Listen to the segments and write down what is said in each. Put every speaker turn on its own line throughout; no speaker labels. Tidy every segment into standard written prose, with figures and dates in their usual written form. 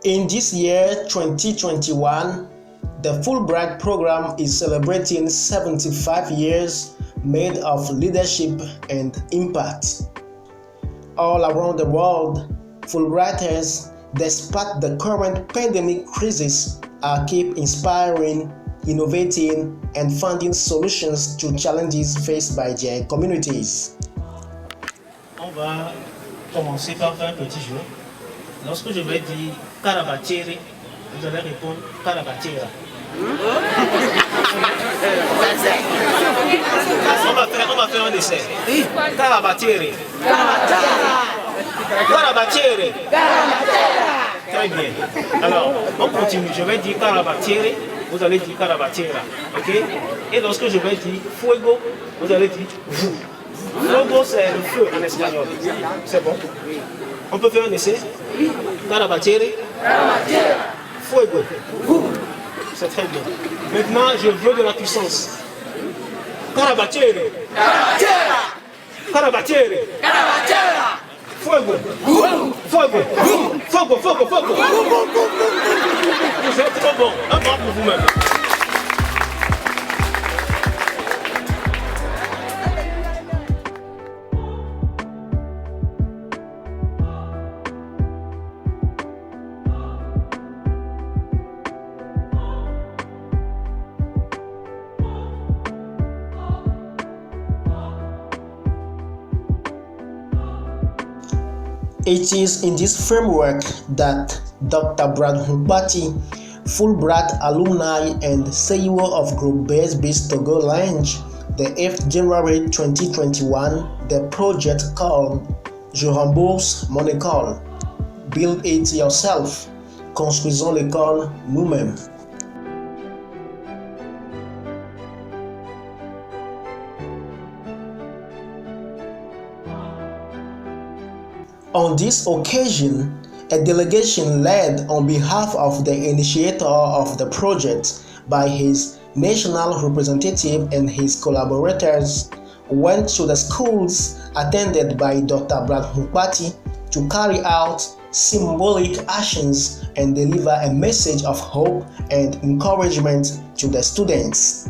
In this year 2021, the Fulbright program is celebrating 75 years made of leadership and impact. All around the world, Fulbrighters, despite the current pandemic crisis, are keep inspiring, innovating, and finding solutions to challenges faced by their communities.
On va commencer par faire un petit jeu. Lorsque je vais dire Karabatere, vous allez répondre Karabatera. On va faire un essai. Karabatere. Karabatere. Très bien. Alors, on continue. Je vais dire Karabatere, vous allez dire Karabatera. Ok? Et lorsque je vais dire Fuego, vous allez dire vous. Fuego, c'est le feu en espagnol. C'est bon? On peut faire un essai? Karabatere. Fuego. C'est très bien. Maintenant, je veux de la puissance. Karabatere. Karabatere. Fuego. Fuego. Fuego, fuego, fuego. Vous êtes trop bon. Un bras pour vous-même.
It is in this framework that Dr. Brad Humpati, Fulbright alumni and CEO of Groupe BSB Togo launched the 8th January 2021 the project called Je rembourse mon école. Build it yourself. Construisons l'école nous-mêmes. On this occasion, a delegation led on behalf of the initiator of the project by his national representative and his collaborators went to the schools attended by Dr. Brad Humpati to carry out symbolic actions and deliver a message of hope and encouragement to the students.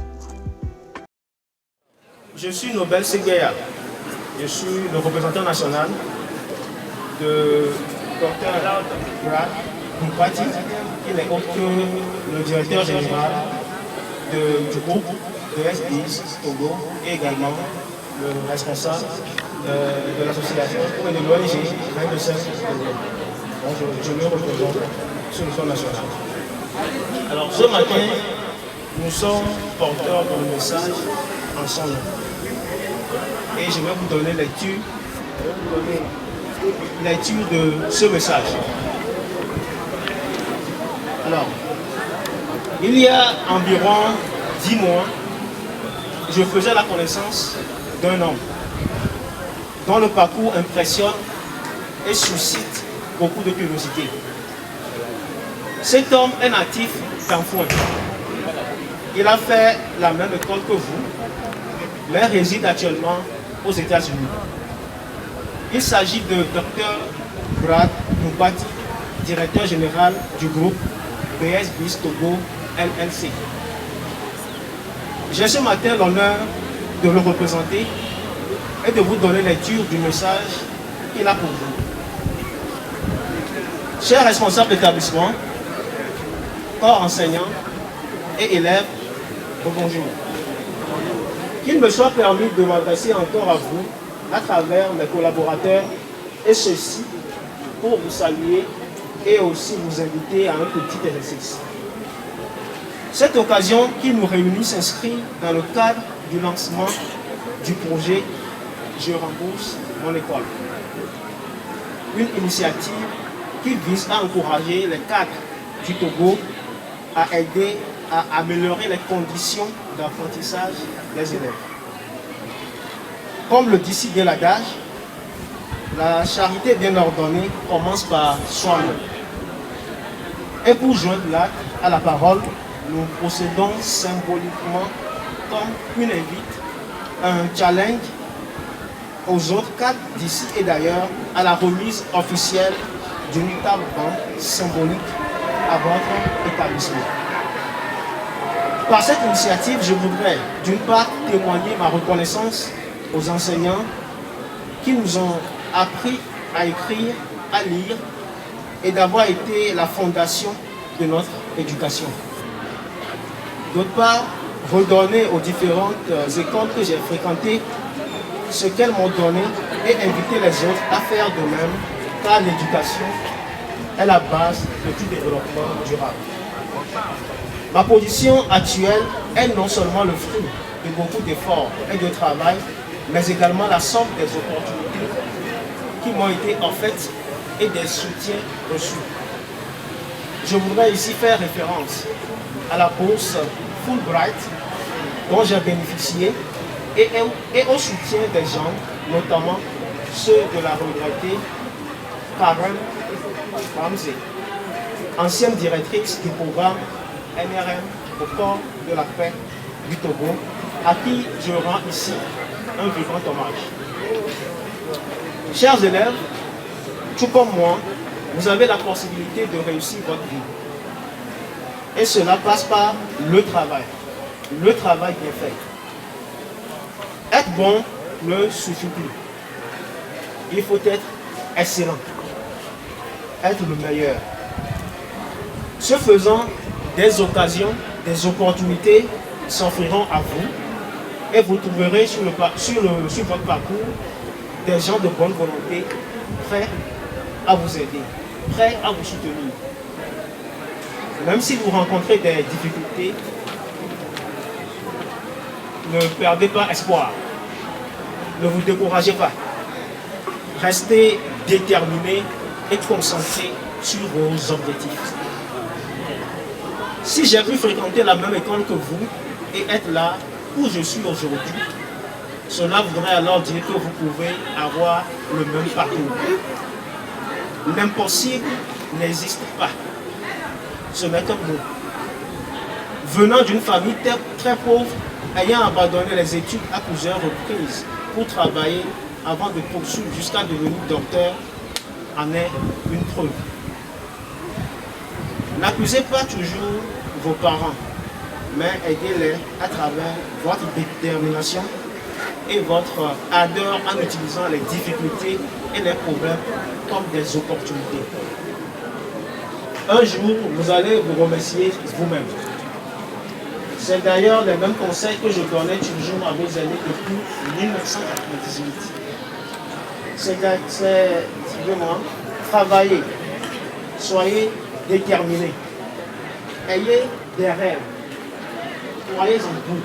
Je suis Nobel Segueya. Je suis le représentant national de Dr. Brad Humpati, il est autre le directeur général du groupe de SBS Togo et également le responsable de l'association ou de l'ONG Reine de Sèvres Togo. Donc je le représente sur le plan national. Alors ce matin, nous sommes porteurs d'un message en son nom. Et je vais vous donner lecture de ce message. Alors, il y a environ 10 mois, je faisais la connaissance d'un homme dont le parcours impressionne et suscite beaucoup de curiosité. Cet homme est natif d'Anfouin. Il a fait la même école que vous, mais réside actuellement aux États-Unis. Il s'agit de Dr. Brad Humpati, directeur général du groupe BSB Togo LLC. J'ai ce matin l'honneur de le représenter et de vous donner lecture du message qu'il a pour vous. Chers responsables d'établissement, corps enseignants et élèves, bonjour. Qu'il me soit permis de m'adresser encore à vous à travers mes collaborateurs et ceci pour vous saluer et aussi vous inviter à un petit exercice. Cette occasion qui nous réunit s'inscrit dans le cadre du lancement du projet Je rembourse mon école. Une initiative qui vise à encourager les cadres du Togo à aider à améliorer les conditions d'apprentissage des élèves. Comme le dit si bien l'adage, la charité bien ordonnée commence par soi-même. Et pour joindre l'acte à la parole, nous procédons symboliquement comme une invite, un challenge aux autres cadres d'ici et d'ailleurs à la remise officielle d'une table banc symbolique à votre établissement. Par cette initiative, je voudrais d'une part témoigner ma reconnaissance aux enseignants qui nous ont appris à écrire, à lire et d'avoir été la fondation de notre éducation. D'autre part, redonner aux différentes écoles que j'ai fréquentées ce qu'elles m'ont donné et inviter les autres à faire de même, car l'éducation est la base de tout développement durable. Ma position actuelle est non seulement le fruit de beaucoup d'efforts et de travail, mais également la somme des opportunités qui m'ont été offertes et des soutiens reçus. Je voudrais ici faire référence à la bourse Fulbright dont j'ai bénéficié et au soutien des gens, notamment ceux de la regrettée Karen Ramsey, ancienne directrice du programme NRM au corps de la paix du Togo, à qui je rends ici un vivant hommage. Chers élèves, tout comme moi, vous avez la possibilité de réussir votre vie. Et cela passe par le travail bien fait. Être bon ne suffit plus. Il faut être excellent, être le meilleur. Ce faisant, des occasions, des opportunités s'offriront à vous et vous trouverez sur votre parcours des gens de bonne volonté prêts à vous aider, prêts à vous soutenir. Même si vous rencontrez des difficultés, ne perdez pas espoir. Ne vous découragez pas. Restez déterminés et concentrés sur vos objectifs. Si j'ai pu fréquenter la même école que vous et être là où je suis aujourd'hui, cela voudrait alors dire que vous pouvez avoir le même parcours. L'impossible n'existe pas. Ce n'est comme nous. Venant d'une famille très pauvre, ayant abandonné les études à plusieurs reprises pour travailler avant de poursuivre jusqu'à devenir docteur, en est une preuve. N'accusez pas toujours vos parents, mais aidez-les à travers votre détermination et votre ardeur en utilisant les difficultés et les problèmes comme des opportunités. Un jour, vous allez vous remercier vous-même. C'est d'ailleurs les mêmes conseils que je donnais toujours à vos aînés depuis 1998. Excusez-moi, travaillez, soyez déterminés, ayez des rêves, croyez en vous.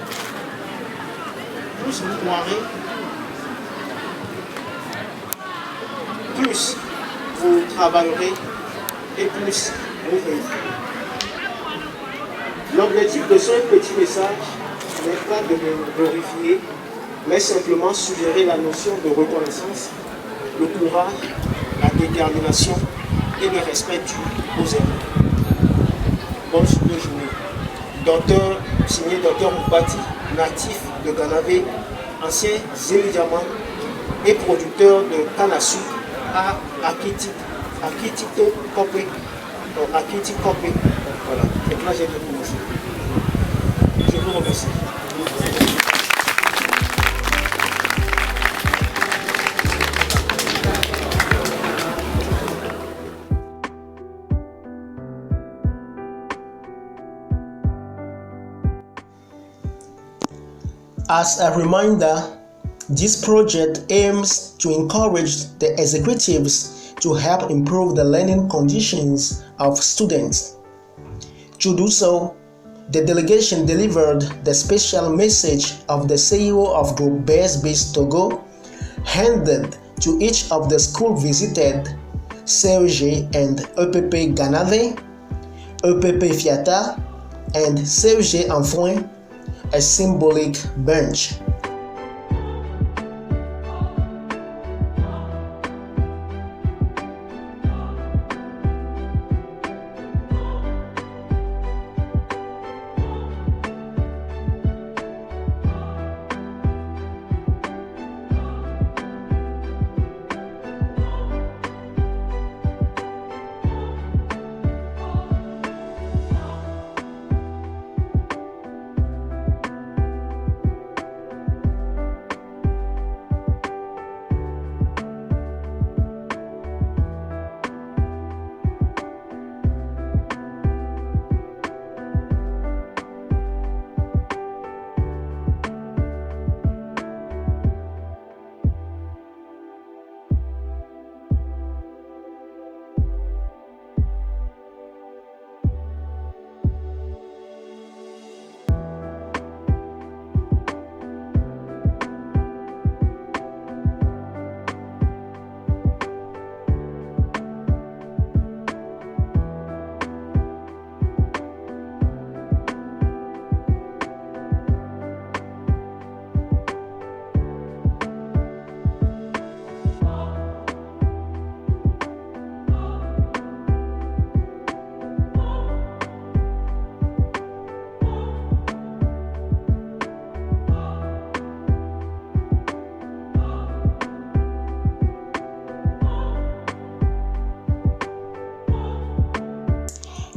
Plus vous croirez, plus vous travaillerez et plus vous réussirez. L'objectif de ce petit message n'est pas de me glorifier, mais simplement suggérer la notion de reconnaissance, le courage, la détermination et le respect dû aux aînés. Bonne journée. Docteur, signé Dr Moubati, natif de Ganavé, ancien Zélidiaman et producteur de canne à sucre à Akitito Kopé. Voilà, donc là j'ai bien commencé. Je vous remercie.
As a reminder, this project aims to encourage the executives to help improve the learning conditions of students. To do so, the delegation delivered the special message of the CEO of Group BSB Togo, handed to each of the schools visited, CEG and EPP Ganave, EPP Fiata, and CEG Enfouin, a symbolic bench.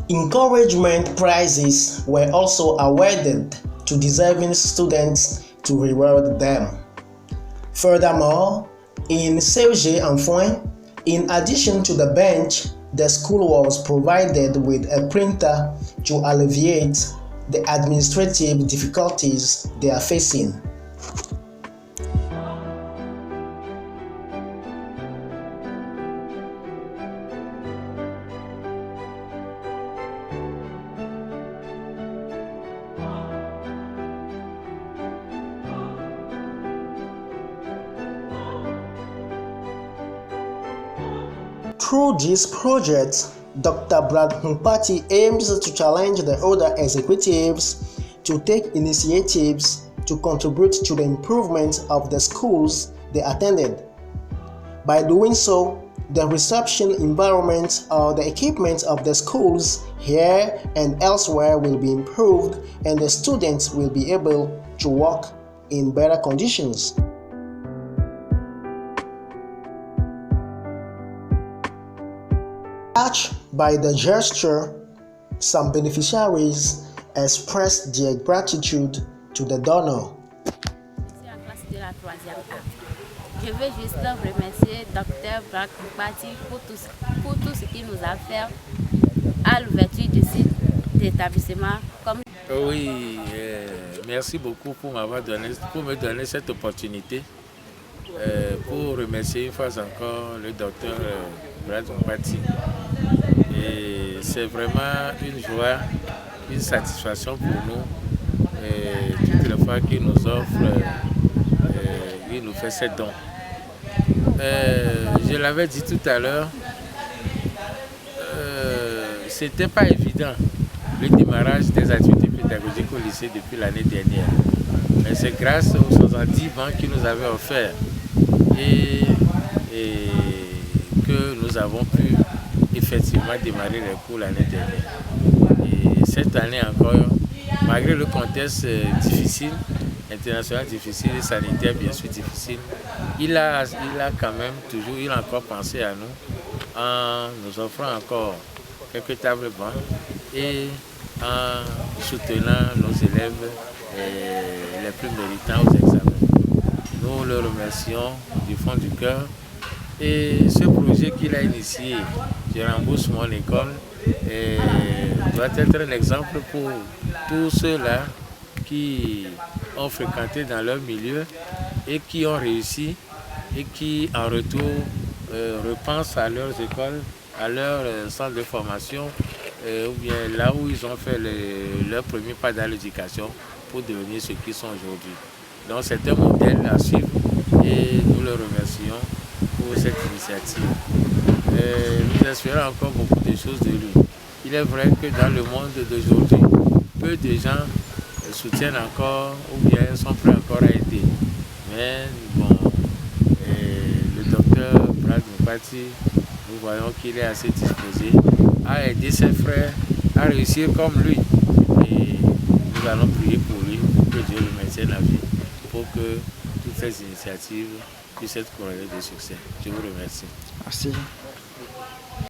Encouragement prizes were also awarded to deserving students to reward them. Furthermore, in Serge-Enfoin, in addition to the bench, the school was provided with a printer to alleviate the administrative difficulties they are facing. Through this project, Dr. Brad Mpati aims to challenge the other executives to take initiatives to contribute to the improvement of the schools they attended. By doing so, the reception environment or the equipment of the schools here and elsewhere will be improved, and the students will be able to work in better conditions. Touched by the gesture, some beneficiaries expressed their gratitude to the donor.
Je veux juste remercier Dr. Brad Mpati pour tout ce qu'il nous a fait à l'ouverture de cet établissement.
Oui, merci beaucoup pour me donner cette opportunité pour remercier une fois encore le docteur Brad Mpati. Et c'est vraiment une joie, une satisfaction pour nous toutes les fois qu'il nous offre, il nous fait ces dons. Je l'avais dit tout à l'heure, c'était pas évident le démarrage des activités pédagogiques au lycée depuis l'année dernière. Mais c'est grâce aux 70 bancs qu'il nous avait offerts et que nous avons pu effectivement démarrer les cours l'année dernière. Et cette année encore, malgré le contexte difficile, international difficile et sanitaire bien sûr difficile, il a quand même toujours, il a encore pensé à nous en nous offrant encore quelques tables bancs et en soutenant nos élèves les plus méritants aux examens. Nous le remercions du fond du cœur. Et ce projet qu'il a initié, Je rembourse mon école, doit être un exemple pour tous ceux-là qui ont fréquenté dans leur milieu et qui ont réussi et qui en retour repensent à leurs écoles, à leur centre de formation ou bien là où ils ont fait leur premier pas dans l'éducation pour devenir ce qu'ils sont aujourd'hui. Donc c'est un modèle à suivre et nous le remercions pour cette initiative. Nous espérons encore beaucoup de choses de lui. Il est vrai que dans le monde d'aujourd'hui, peu de gens soutiennent encore ou bien sont prêts encore à aider. Mais bon, le docteur Brad Mpati, nous voyons qu'il est assez disposé à aider ses frères à réussir comme lui. Et nous allons prier pour lui, pour que Dieu le maintienne à vie, pour que toutes ces initiatives puissent être couronnées de succès. Je vous remercie.
Merci.